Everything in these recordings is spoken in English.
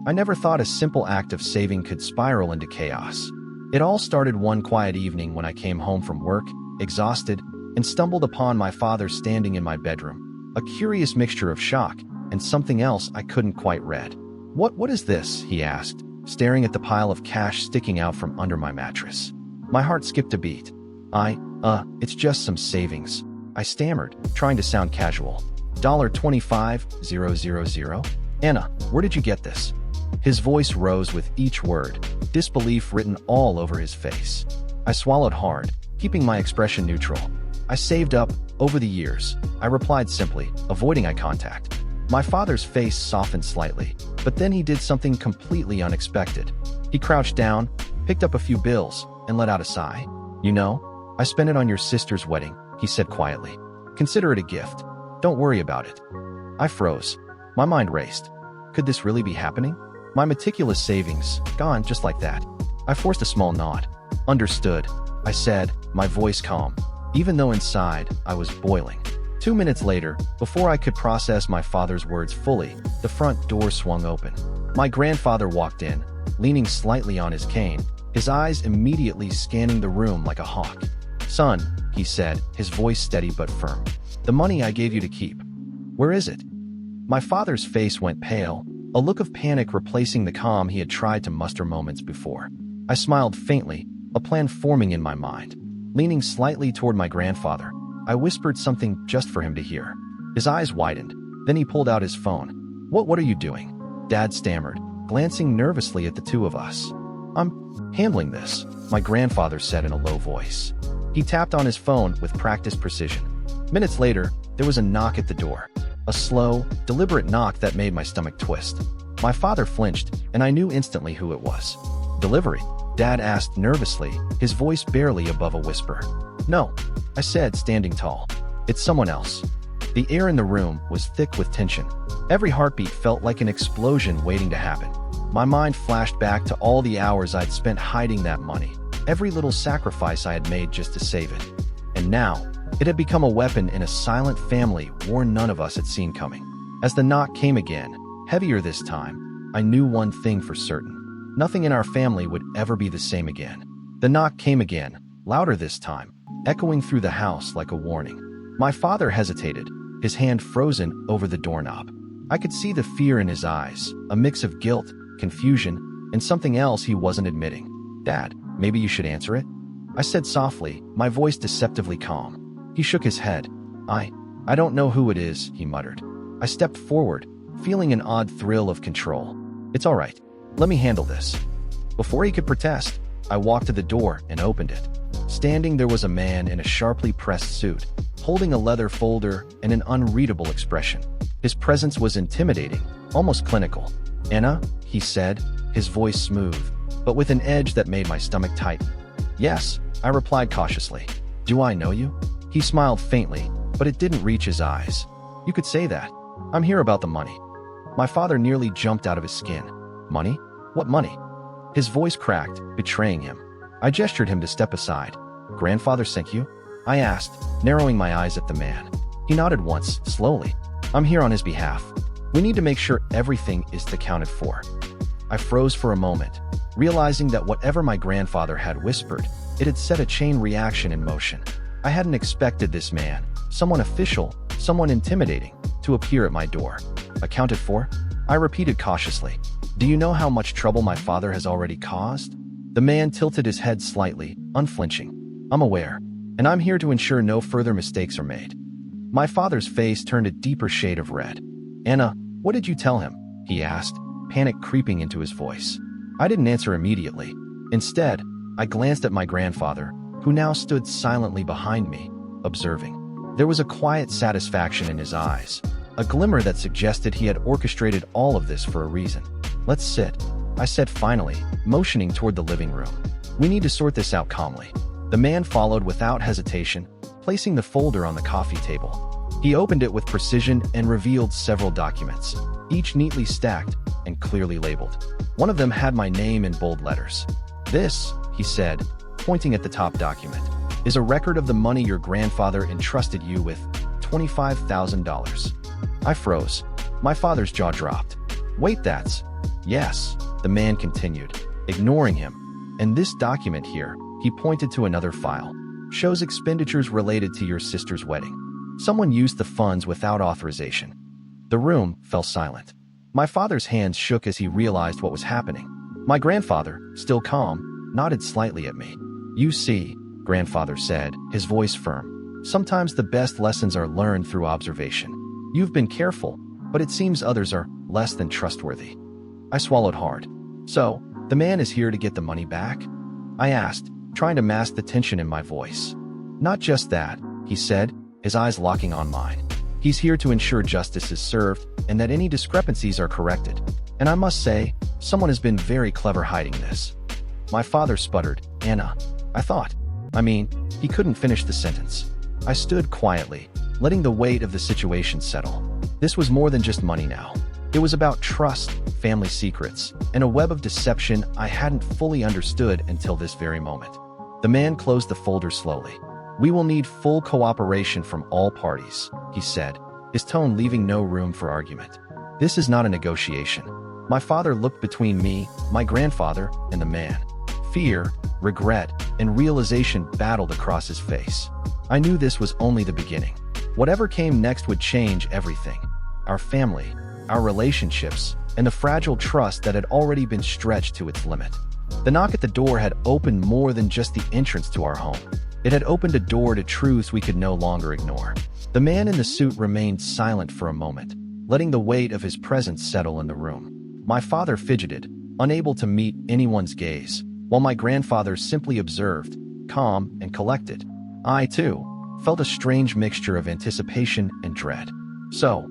I never thought a simple act of saving could spiral into chaos. It all started one quiet evening when I came home from work, exhausted, and stumbled upon my father standing in my bedroom, a curious mixture of shock and something else I couldn't quite read. What is this?" he asked, staring at the pile of cash sticking out from under my mattress. My heart skipped a beat. It's just some savings," I stammered, trying to sound casual. $25,000? Anna, where did you get this?" His voice rose with each word, disbelief written all over his face. I swallowed hard, keeping my expression neutral. "I saved up, over the years," I replied simply, avoiding eye contact. My father's face softened slightly, but then he did something completely unexpected. He crouched down, picked up a few bills, and let out a sigh. "You know, I spent it on your sister's wedding," he said quietly. "Consider it a gift. Don't worry about it." I froze. My mind raced. Could this really be happening? My meticulous savings, gone just like that. I forced a small nod. "Understood," I said, my voice calm, even though inside I was boiling. 2 minutes later, before I could process my father's words fully, the front door swung open. My grandfather walked in, leaning slightly on his cane, his eyes immediately scanning the room like a hawk. "Son," he said, his voice steady but firm, "the money I gave you to keep. Where is it?" My father's face went pale, a look of panic replacing the calm he had tried to muster moments before. I smiled faintly, a plan forming in my mind. Leaning slightly toward my grandfather, I whispered something just for him to hear. His eyes widened. Then he pulled out his phone. What are you doing?" Dad stammered, glancing nervously at the two of us. "I'm handling this," my grandfather said in a low voice. He tapped on his phone with practiced precision. Minutes later, there was a knock at the door. A slow, deliberate knock that made my stomach twist. My father flinched, and I knew instantly who it was. "Delivery?" Dad asked nervously, his voice barely above a whisper. "No," I said, standing tall. "It's someone else." The air in the room was thick with tension. Every heartbeat felt like an explosion waiting to happen. My mind flashed back to all the hours I'd spent hiding that money, every little sacrifice I had made just to save it. And now, it had become a weapon in a silent family war none of us had seen coming. As the knock came again, heavier this time, I knew one thing for certain. Nothing in our family would ever be the same again. The knock came again, louder this time, echoing through the house like a warning. My father hesitated, his hand frozen over the doorknob. I could see the fear in his eyes, a mix of guilt, confusion, and something else he wasn't admitting. "Dad, maybe you should answer it?" I said softly, my voice deceptively calm. He shook his head. I don't know who it is," he muttered. I stepped forward, feeling an odd thrill of control. "It's all right. Let me handle this." Before he could protest, I walked to the door and opened it. Standing there was a man in a sharply pressed suit, holding a leather folder and an unreadable expression. His presence was intimidating, almost clinical. "Anna," he said, his voice smooth, but with an edge that made my stomach tighten. "Yes," I replied cautiously. "Do I know you?" He smiled faintly, but it didn't reach his eyes. "You could say that. I'm here about the money." My father nearly jumped out of his skin. "Money? What money?" His voice cracked, betraying him. I gestured him to step aside. "Grandfather sent you?" I asked, narrowing my eyes at the man. He nodded once, slowly. "I'm here on his behalf. We need to make sure everything is accounted for." I froze for a moment, realizing that whatever my grandfather had whispered, it had set a chain reaction in motion. I hadn't expected this man, someone official, someone intimidating, to appear at my door. "Accounted for?" I repeated cautiously. "Do you know how much trouble my father has already caused?" The man tilted his head slightly, unflinching. "I'm aware, and I'm here to ensure no further mistakes are made." My father's face turned a deeper shade of red. "Anna, what did you tell him?" he asked, panic creeping into his voice. I didn't answer immediately. Instead, I glanced at my grandfather, who now stood silently behind me, observing. There was a quiet satisfaction in his eyes, a glimmer that suggested he had orchestrated all of this for a reason. "Let's sit," I said finally, motioning toward the living room. "We need to sort this out calmly." The man followed without hesitation, placing the folder on the coffee table. He opened it with precision and revealed several documents, each neatly stacked and clearly labeled. One of them had my name in bold letters. "This," he said, pointing at the top document, "is a record of the money your grandfather entrusted you with, $25,000. I froze. My father's jaw dropped. "Wait, that's..." Yes, the man continued, ignoring him. And this document here, he pointed to another file, shows expenditures related to your sister's wedding. Someone used the funds without authorization. The room fell silent. My father's hands shook as he realized what was happening. My grandfather, still calm, nodded slightly at me. You see, grandfather said, his voice firm. Sometimes the best lessons are learned through observation. You've been careful, but it seems others are less than trustworthy. I swallowed hard. So, the man is here to get the money back? I asked, trying to mask the tension in my voice. Not just that, he said, his eyes locking on mine. He's here to ensure justice is served and that any discrepancies are corrected. And I must say, someone has been very clever hiding this. My father sputtered, Anna. He couldn't finish the sentence. I stood quietly, letting the weight of the situation settle. This was more than just money now. It was about trust, family secrets, and a web of deception I hadn't fully understood until this very moment. The man closed the folder slowly. We will need full cooperation from all parties, he said, his tone leaving no room for argument. This is not a negotiation. My father looked between me, my grandfather, and the man. Fear, regret, and realization battled across his face. I knew this was only the beginning. Whatever came next would change everything. Our family, our relationships, and the fragile trust that had already been stretched to its limit. The knock at the door had opened more than just the entrance to our home. It had opened a door to truths we could no longer ignore. The man in the suit remained silent for a moment, letting the weight of his presence settle in the room. My father fidgeted, unable to meet anyone's gaze, while my grandfather simply observed, calm and collected. I, too, felt a strange mixture of anticipation and dread. So,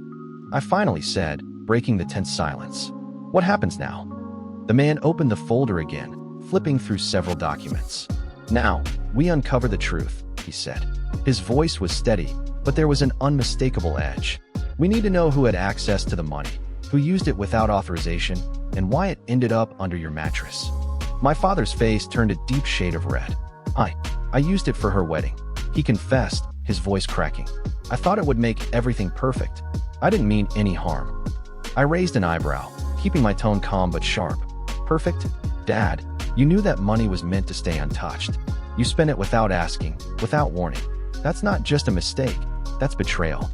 I finally said, breaking the tense silence, "What happens now?" The man opened the folder again, flipping through several documents. "Now, we uncover the truth," he said. His voice was steady, but there was an unmistakable edge. "We need to know who had access to the money, who used it without authorization, and why it ended up under your mattress." My father's face turned a deep shade of red. I used it for her wedding," he confessed, his voice cracking. "I thought it would make everything perfect. I didn't mean any harm." I raised an eyebrow, keeping my tone calm but sharp. "Perfect? Dad, you knew that money was meant to stay untouched. You spent it without asking, without warning. That's not just a mistake, that's betrayal."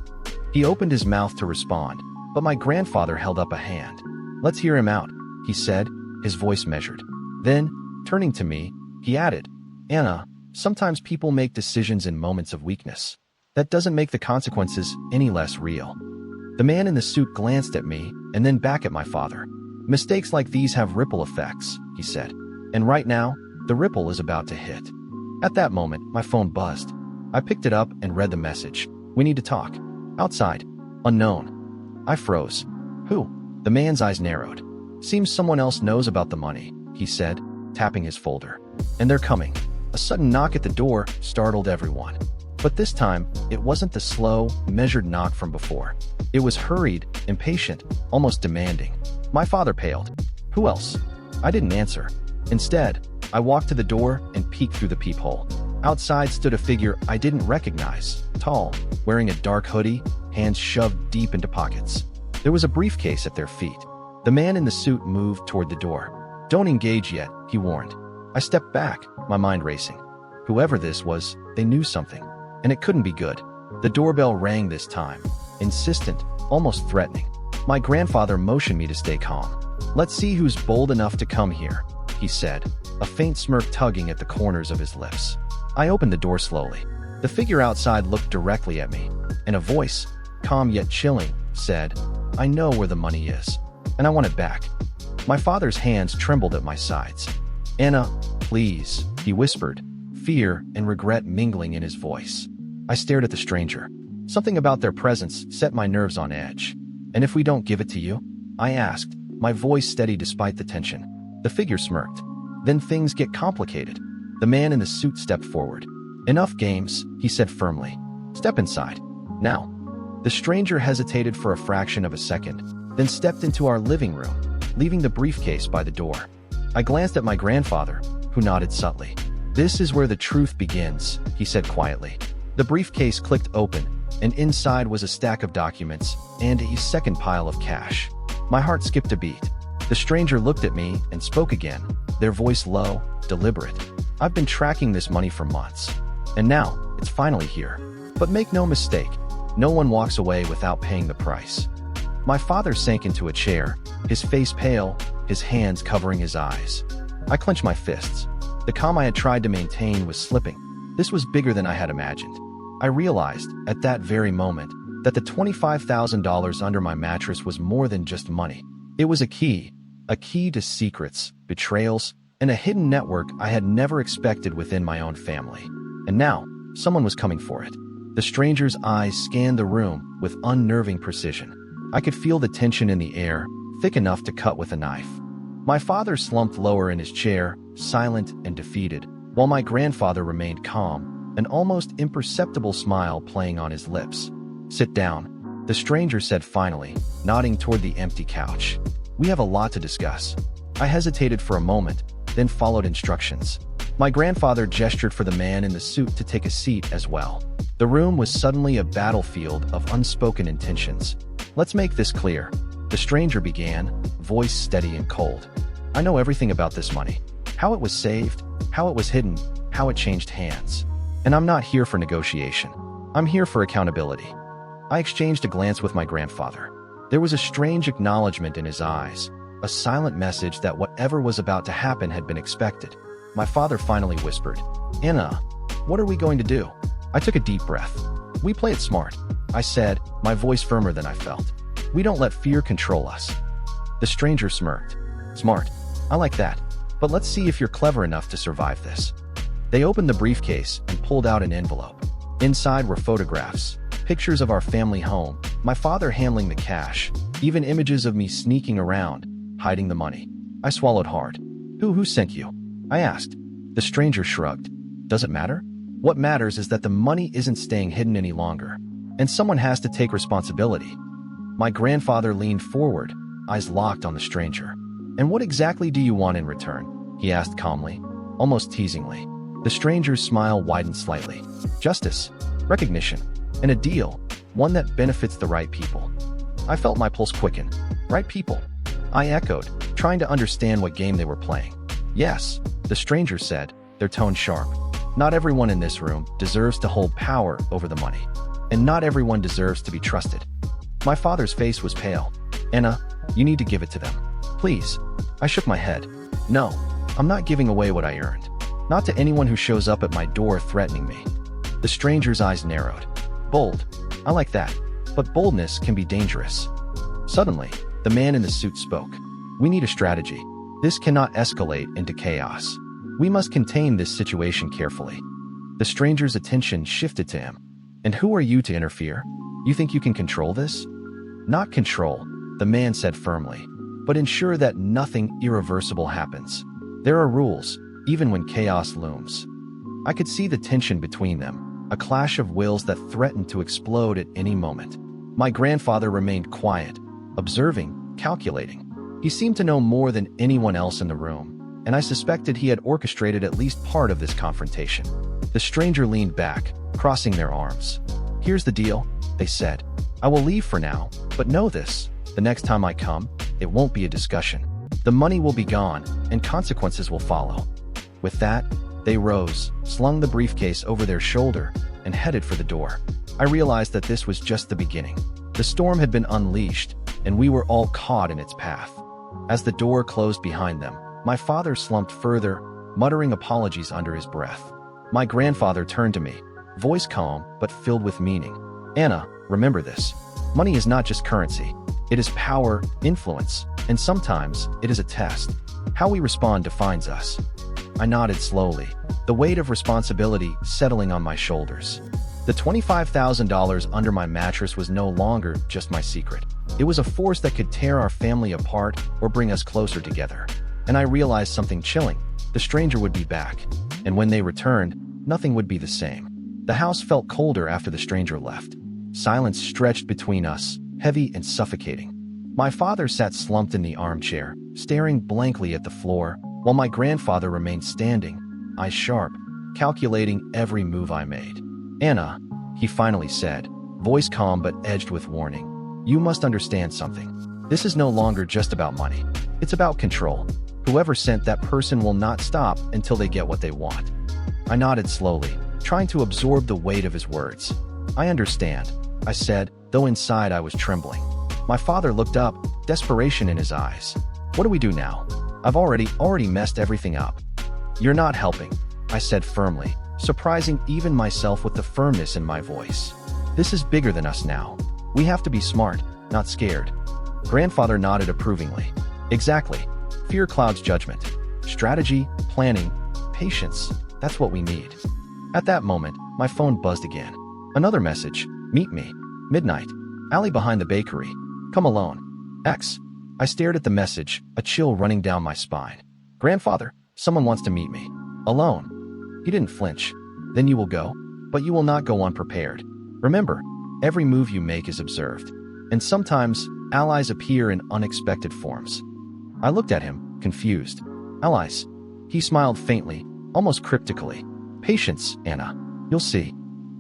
He opened his mouth to respond, but my grandfather held up a hand. "Let's hear him out," he said, his voice measured. Then, turning to me, he added, "Anna, sometimes people make decisions in moments of weakness. That doesn't make the consequences any less real." The man in the suit glanced at me and then back at my father. "Mistakes like these have ripple effects," he said. "And right now, the ripple is about to hit." At that moment, my phone buzzed. I picked it up and read the message. "We need to talk. Outside. Unknown." I froze. "Who?" The man's eyes narrowed. "Seems someone else knows about the money," he said, tapping his folder. "And they're coming." A sudden knock at the door startled everyone. But this time, it wasn't the slow, measured knock from before. It was hurried, impatient, almost demanding. My father paled. "Who else?" I didn't answer. Instead, I walked to the door and peeked through the peephole. Outside stood a figure I didn't recognize, tall, wearing a dark hoodie, hands shoved deep into pockets. There was a briefcase at their feet. The man in the suit moved toward the door. "Don't engage yet," he warned. I stepped back, my mind racing. Whoever this was, they knew something, and it couldn't be good. The doorbell rang this time, insistent, almost threatening. My grandfather motioned me to stay calm. "Let's see who's bold enough to come here," he said, a faint smirk tugging at the corners of his lips. I opened the door slowly. The figure outside looked directly at me, and a voice, calm yet chilling, said, "I know where the money is, and I want it back." My father's hands trembled at my sides. "Anna, please," he whispered, fear and regret mingling in his voice. I stared at the stranger. Something about their presence set my nerves on edge. "And if we don't give it to you?" I asked, my voice steady despite the tension. The figure smirked. "Then things get complicated." The man in the suit stepped forward. "Enough games," he said firmly. "Step inside. Now." The stranger hesitated for a fraction of a second, then stepped into our living room, leaving the briefcase by the door. I glanced at my grandfather, who nodded subtly. "This is where the truth begins," he said quietly. The briefcase clicked open, and inside was a stack of documents and a second pile of cash. My heart skipped a beat. The stranger looked at me and spoke again, their voice low, deliberate. "I've been tracking this money for months. And now, it's finally here. But make no mistake, no one walks away without paying the price." My father sank into a chair, his face pale, his hands covering his eyes. I clenched my fists. The calm I had tried to maintain was slipping. This was bigger than I had imagined. I realized, at that very moment, that the $25,000 under my mattress was more than just money. It was a key to secrets, betrayals, and a hidden network I had never expected within my own family. And now, someone was coming for it. The stranger's eyes scanned the room with unnerving precision. I could feel the tension in the air, thick enough to cut with a knife. My father slumped lower in his chair, silent and defeated, while my grandfather remained calm, an almost imperceptible smile playing on his lips. "Sit down," the stranger said finally, nodding toward the empty couch. "We have a lot to discuss." I hesitated for a moment, then followed instructions. My grandfather gestured for the man in the suit to take a seat as well. The room was suddenly a battlefield of unspoken intentions. "Let's make this clear," the stranger began, voice steady and cold. "I know everything about this money. How it was saved, how it was hidden, how it changed hands. And I'm not here for negotiation. I'm here for accountability." I exchanged a glance with my grandfather. There was a strange acknowledgement in his eyes, a silent message that whatever was about to happen had been expected. My father finally whispered, "Anna, what are we going to do?" I took a deep breath. "We play it smart," I said, my voice firmer than I felt. "We don't let fear control us." The stranger smirked. "Smart. I like that. But let's see if you're clever enough to survive this." They opened the briefcase and pulled out an envelope. Inside were photographs, pictures of our family home, my father handling the cash, even images of me sneaking around, hiding the money. I swallowed hard. Who sent you?" I asked. The stranger shrugged. "Does it matter? What matters is that the money isn't staying hidden any longer, and someone has to take responsibility." My grandfather leaned forward, eyes locked on the stranger. "And what exactly do you want in return?" he asked calmly, almost teasingly. The stranger's smile widened slightly. "Justice, recognition, and a deal, one that benefits the right people." I felt my pulse quicken. "Right people?" I echoed, trying to understand what game they were playing. "Yes," the stranger said, their tone sharp. "Not everyone in this room deserves to hold power over the money, and not everyone deserves to be trusted." My father's face was pale. "Anna, you need to give it to them. Please." I shook my head. "No, I'm not giving away what I earned. Not to anyone who shows up at my door threatening me." The stranger's eyes narrowed. "Bold. I like that. But boldness can be dangerous." Suddenly, the man in the suit spoke. "We need a strategy. This cannot escalate into chaos. We must contain this situation carefully." The stranger's attention shifted to him. "And who are you to interfere? You think you can control this?" "Not control," the man said firmly, "but ensure that nothing irreversible happens. There are rules, even when chaos looms." I could see the tension between them, a clash of wills that threatened to explode at any moment. My grandfather remained quiet, observing, calculating. He seemed to know more than anyone else in the room, and I suspected he had orchestrated at least part of this confrontation. The stranger leaned back, crossing their arms. "Here's the deal," they said. "I will leave for now, but know this, the next time I come, it won't be a discussion. The money will be gone, and consequences will follow." With that, they rose, slung the briefcase over their shoulder, and headed for the door. I realized that this was just the beginning. The storm had been unleashed, and we were all caught in its path. As the door closed behind them, my father slumped further, muttering apologies under his breath. My grandfather turned to me, voice calm but filled with meaning. "Anna, remember this. Money is not just currency. It is power, influence, and sometimes it is a test. How we respond defines us." I nodded slowly, the weight of responsibility settling on my shoulders. The $25,000 under my mattress was no longer just my secret. It was a force that could tear our family apart or bring us closer together. And I realized something chilling. The stranger would be back, and when they returned, nothing would be the same. The house felt colder after the stranger left. Silence stretched between us, heavy and suffocating. My father sat slumped in the armchair, staring blankly at the floor, while my grandfather remained standing, eyes sharp, calculating every move I made. "Anna," he finally said, voice calm but edged with warning, "you must understand something. This is no longer just about money. It's about control. Whoever sent that person will not stop until they get what they want. I nodded slowly, trying to absorb the weight of his words. I understand, I said, though inside I was trembling. My father looked up, desperation in his eyes. What do we do now? I've already messed everything up. You're not helping, I said firmly, surprising even myself with the firmness in my voice. This is bigger than us now. We have to be smart, not scared. Grandfather nodded approvingly. Exactly. Fear clouds judgment. Strategy, planning, patience. That's what we need. At that moment, my phone buzzed again. Another message. Meet me. Midnight. Alley behind the bakery. Come alone. X. I stared at the message, a chill running down my spine. Grandfather, someone wants to meet me. Alone. He didn't flinch. Then you will go, but you will not go unprepared. Remember, every move you make is observed. And sometimes, allies appear in unexpected forms. I looked at him, confused. Allies. He smiled faintly, almost cryptically. Patience, Anna. You'll see.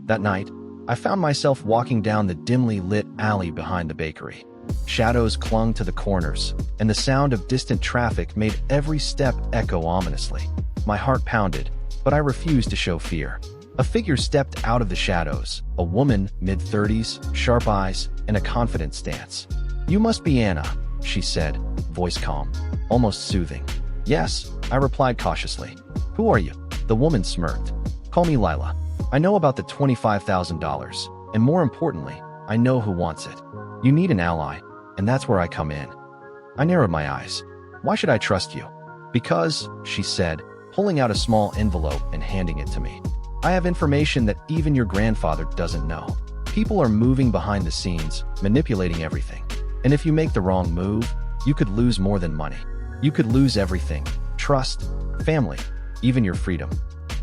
That night, I found myself walking down the dimly lit alley behind the bakery. Shadows clung to the corners, and the sound of distant traffic made every step echo ominously. My heart pounded, but I refused to show fear. A figure stepped out of the shadows, a woman, mid-30s, sharp eyes, and a confident stance. You must be Anna, she said, voice calm, almost soothing. Yes, I replied cautiously. Who are you? The woman smirked. Call me Lila. I know about the $25,000, and more importantly, I know who wants it. You need an ally, and that's where I come in. I narrowed my eyes. Why should I trust you? Because, she said, pulling out a small envelope and handing it to me. I have information that even your grandfather doesn't know. People are moving behind the scenes, manipulating everything. And if you make the wrong move, you could lose more than money. You could lose everything. Trust, family, even your freedom.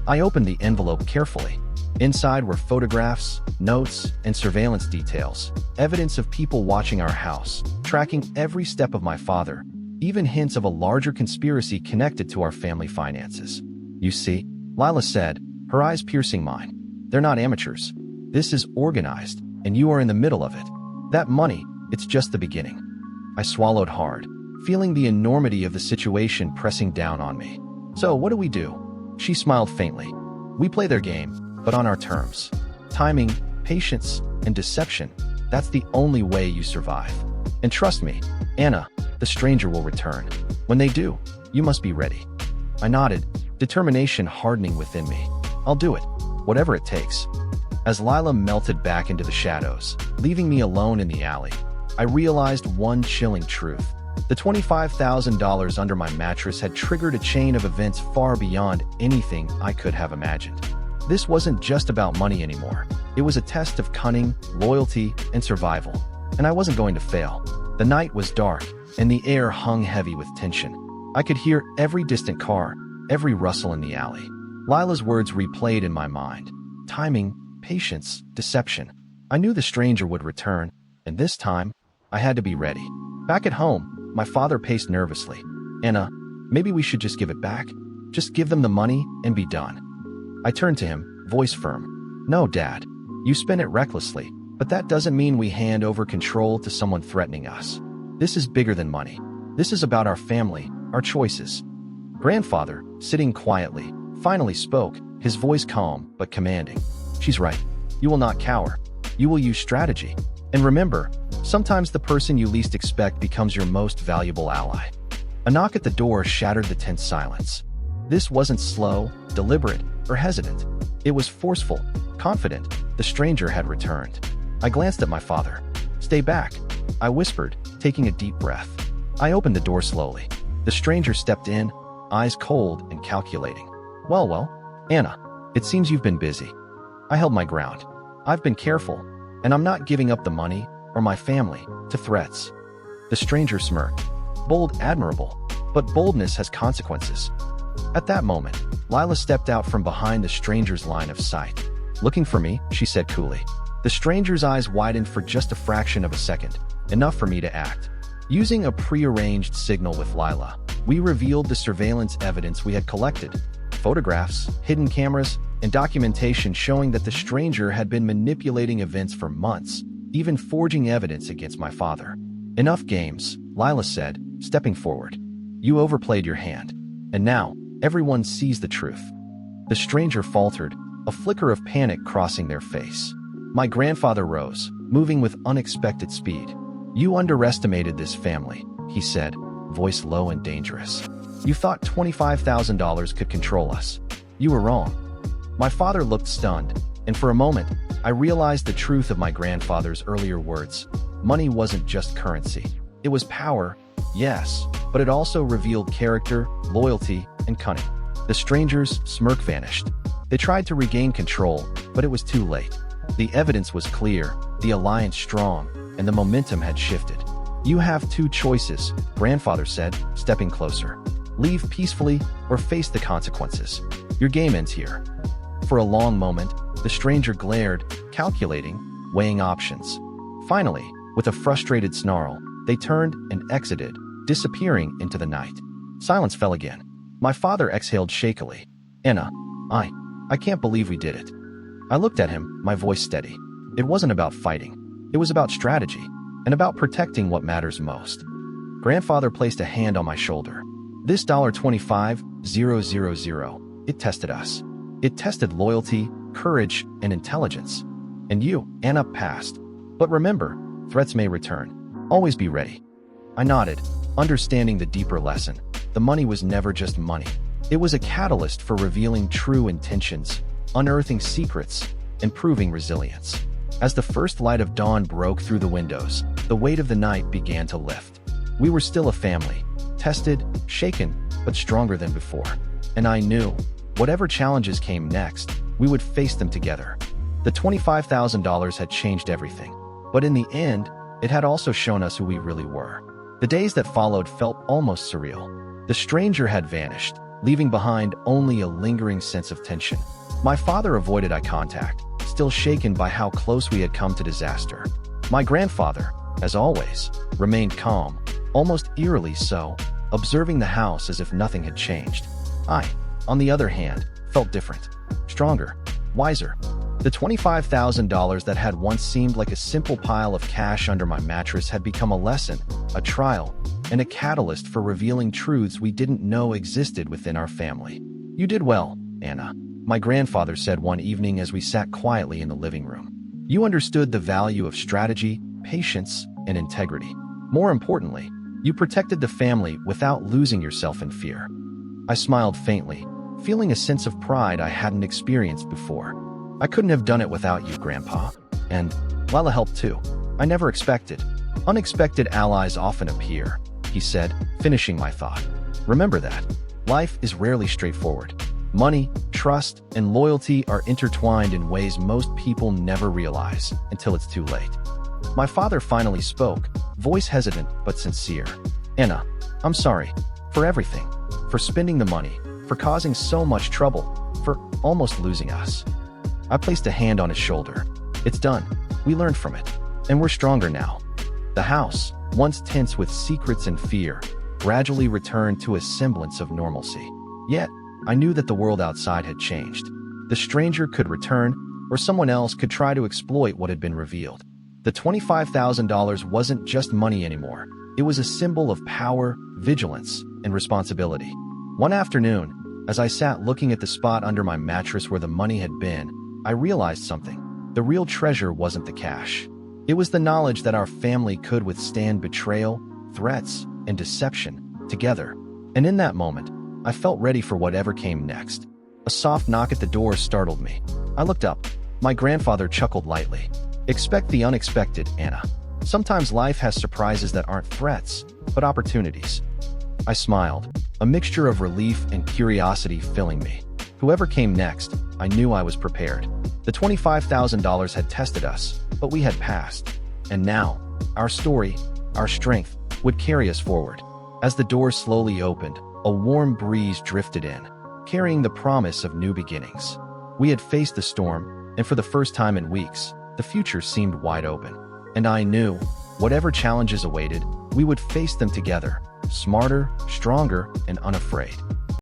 I opened the envelope carefully. Inside were photographs, notes, and surveillance details, evidence of people watching our house, tracking every step of my father, even hints of a larger conspiracy connected to our family finances. You see, Lila said, her eyes piercing mine. They're not amateurs. This is organized, and you are in the middle of it. That money, it's just the beginning. I swallowed hard, feeling the enormity of the situation pressing down on me. So what do we do? She smiled faintly. We play their game, but on our terms. Timing, patience, and deception, that's the only way you survive. And trust me, Anna, the stranger will return. When they do, you must be ready. I nodded, determination hardening within me. I'll do it, whatever it takes. As Lila melted back into the shadows, leaving me alone in the alley, I realized one chilling truth. The $25,000 under my mattress had triggered a chain of events far beyond anything I could have imagined. This wasn't just about money anymore. It was a test of cunning, loyalty, and survival. And I wasn't going to fail. The night was dark, and the air hung heavy with tension. I could hear every distant car, every rustle in the alley. Lila's words replayed in my mind. Timing, patience, deception. I knew the stranger would return, and this time, I had to be ready. Back at home, my father paced nervously. Anna, maybe we should just give it back? Just give them the money and be done. I turned to him, voice firm. No, Dad. You spend it recklessly, but that doesn't mean we hand over control to someone threatening us. This is bigger than money. This is about our family, our choices. Grandfather, sitting quietly, finally spoke, his voice calm but commanding. She's right. You will not cower. You will use strategy. And remember, sometimes the person you least expect becomes your most valuable ally. A knock at the door shattered the tense silence. This wasn't slow, deliberate, or hesitant. It was forceful, confident. The stranger had returned. I glanced at my father. Stay back, I whispered, taking a deep breath. I opened the door slowly. The stranger stepped in, eyes cold and calculating. Well, Anna, it seems you've been busy. I held my ground. I've been careful, and I'm not giving up the money or my family to threats. The stranger smirked. Bold, admirable, but boldness has consequences. At that moment, Lila stepped out from behind the stranger's line of sight. Looking for me, she said coolly. The stranger's eyes widened for just a fraction of a second, enough for me to act. Using a prearranged signal with Lila, we revealed the surveillance evidence we had collected. Photographs, hidden cameras, and documentation showing that the stranger had been manipulating events for months, even forging evidence against my father. Enough games, Lila said, stepping forward. You overplayed your hand. And now, everyone sees the truth. The stranger faltered, a flicker of panic crossing their face. My grandfather rose, moving with unexpected speed. You underestimated this family, he said, voice low and dangerous. You thought $25,000 could control us. You were wrong. My father looked stunned, and for a moment, I realized the truth of my grandfather's earlier words. Money wasn't just currency. It was power, yes, but it also revealed character, loyalty, and cunning. The stranger's smirk vanished. They tried to regain control, but it was too late. The evidence was clear, the alliance strong, and the momentum had shifted. You have two choices, grandfather said, stepping closer. Leave peacefully or face the consequences. Your game ends here. For a long moment, the stranger glared, calculating, weighing options. Finally, with a frustrated snarl, they turned and exited, disappearing into the night. Silence fell again. My father exhaled shakily. Anna, I can't believe we did it. I looked at him, my voice steady. It wasn't about fighting. It was about strategy, and about protecting what matters most. Grandfather placed a hand on my shoulder. This $25,000, it tested us. It tested loyalty, courage, and intelligence. And you, Anna, passed. But remember, threats may return. Always be ready. I nodded, understanding the deeper lesson. The money was never just money. It was a catalyst for revealing true intentions, unearthing secrets, and proving resilience. As the first light of dawn broke through the windows, the weight of the night began to lift. We were still a family, tested, shaken, but stronger than before. And I knew, whatever challenges came next, we would face them together. The $25,000 had changed everything, but in the end, it had also shown us who we really were. The days that followed felt almost surreal. The stranger had vanished, leaving behind only a lingering sense of tension. My father avoided eye contact, still shaken by how close we had come to disaster. My grandfather, as always, remained calm, almost eerily so, observing the house as if nothing had changed. I, on the other hand, felt different, stronger, wiser. The $25,000 that had once seemed like a simple pile of cash under my mattress had become a lesson, a trial, and a catalyst for revealing truths we didn't know existed within our family. You did well, Anna, my grandfather said one evening as we sat quietly in the living room. You understood the value of strategy, patience, and integrity. More importantly, you protected the family without losing yourself in fear. I smiled faintly, feeling a sense of pride I hadn't experienced before. I couldn't have done it without you, Grandpa. And Lila helped too. I never expected. Unexpected allies often appear, he said, finishing my thought. Remember that. Life is rarely straightforward. Money, trust, and loyalty are intertwined in ways most people never realize until it's too late. My father finally spoke, voice hesitant but sincere. Anna, I'm sorry. For everything. For spending the money. For causing so much trouble. For almost losing us. I placed a hand on his shoulder. It's done. We learned from it. And we're stronger now. The house, once tense with secrets and fear, gradually returned to a semblance of normalcy. Yet, I knew that the world outside had changed. The stranger could return, or someone else could try to exploit what had been revealed. The $25,000 wasn't just money anymore. It was a symbol of power, vigilance, and responsibility. One afternoon, as I sat looking at the spot under my mattress where the money had been, I realized something. The real treasure wasn't the cash. It was the knowledge that our family could withstand betrayal, threats, and deception together. And in that moment, I felt ready for whatever came next. A soft knock at the door startled me. I looked up. My grandfather chuckled lightly. Expect the unexpected, Anna. Sometimes life has surprises that aren't threats, but opportunities. I smiled, a mixture of relief and curiosity filling me. Whoever came next, I knew I was prepared. The $25,000 had tested us, but we had passed. And now, our story, our strength, would carry us forward. As the door slowly opened, a warm breeze drifted in, carrying the promise of new beginnings. We had faced the storm, and for the first time in weeks, the future seemed wide open. And I knew, whatever challenges awaited, we would face them together, smarter, stronger, and unafraid.